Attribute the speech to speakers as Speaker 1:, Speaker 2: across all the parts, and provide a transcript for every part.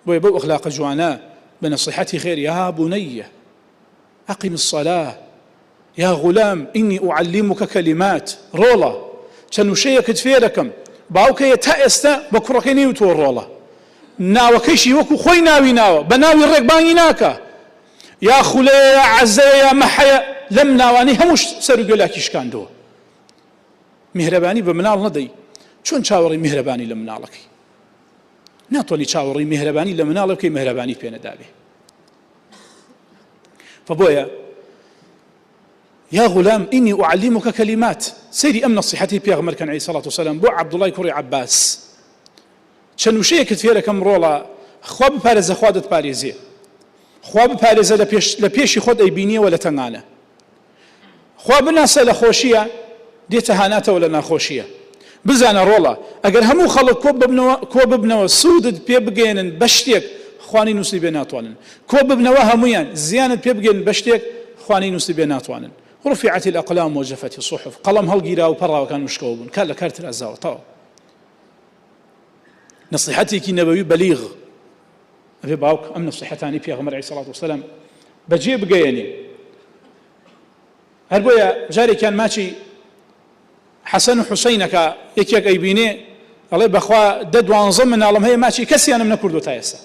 Speaker 1: بۆ ئەخلاقە جوانە بنصيحتي خير يا بني أقم الصلاة يا غلام إني أعلمك كلمات رولا چەنوشەیەکت فێ دەکەم باوکەیە تا ئێستا بە کوڕەکەی نەیوتووە ڕۆڵە ناوەکەیشی وەکو خۆی ناوی ناوە بە ناوی ڕێکبانگی ناکە یا خولەیە یا عەزەیە یا مەحەیە لەم ناوانەی هەموو سەر و گوێلاکی شکاندەوە میهرەبانی بە مناڵ نەدەی چۆن چاوەڕی میهرەبانی لە مناڵەکەی ناتوانانی چاوەڕی میهرەبانی لە مناڵە بکەی میهرەبانی پێ نەدابێ فبۆیە يا غلام إني أعلمك كلمات سيري أم نصيحتي بيغمر كان عليه الصلاة والسلام بو عبد الله كوري عباس چەند وشەیەکت فێ دەکەم ڕۆڵە خوا بپارێزە خوا دەتپارێزێ خوا بپارێزە لە پێشی خۆت ئەیبینیەوە لە تەنگانە خوا بناسە لە خۆشیە دێتە هاناتەوە لە ناخۆشیە بزانە ڕۆڵە ئەگەر هەموو خەڵک کۆ ببنەوە سوودت پێ بگەێنن بە شتێک خوانی نووسی بێ ناتوانن کۆ ببنەوە هەمویان زیانت پێ بگەێنن بە شتێک خوانی نووسی بێ ناتوانن رفعت الأقلام وجفت الصحف قلم هالجيرا وبرا وكان مشكوبون كان لكارت الأزاو طاو نصيحتي كي نبوي بليغ أبي باوك أم نصيحتاني في غمر عليه الصلاة والسلام بجيب جيني هربويا جاري كان ماشي حسن وحسينك يكيك أيبيني الله بخوا دد وانظمن على هي ماشي كسي أنا من كردو تايسا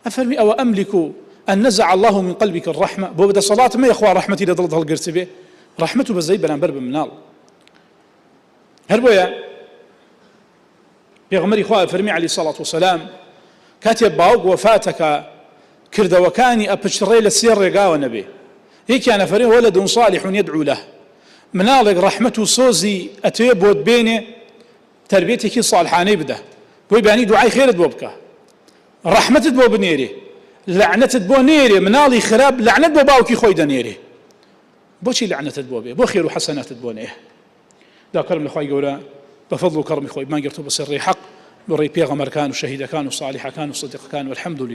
Speaker 1: أفرمي أو أملك أن نزع الله من قلبك الرحمة بوبدا صلاة ما يخوى رحمتي لضلت هالقرتبه رحمته بزي بلان منال هربويا بيغمري خواه فرمي عليه الصلاة والسلام كاتب باوق وفاتك كرد وكاني أبشري لسير رقاوة نبي هيك أنا فرمي ولد صالح يدعو له منالك رحمته صوزي أتيبود بيني تربيتك صالحاني بده بوي باني دعاي خير بوبك رحمة بو بنيري لعنة بو نيري منالي خراب لعنة بو باوكي خويدا نيري بوشي لعنة بو بي بو خير وحسنات بو نيه دا كرم لخوي قولا بفضل كرم خوي ما قرتو بسري حق بري بيغمر كان وشهيد كان وصالح كان وصديق كان والحمد لله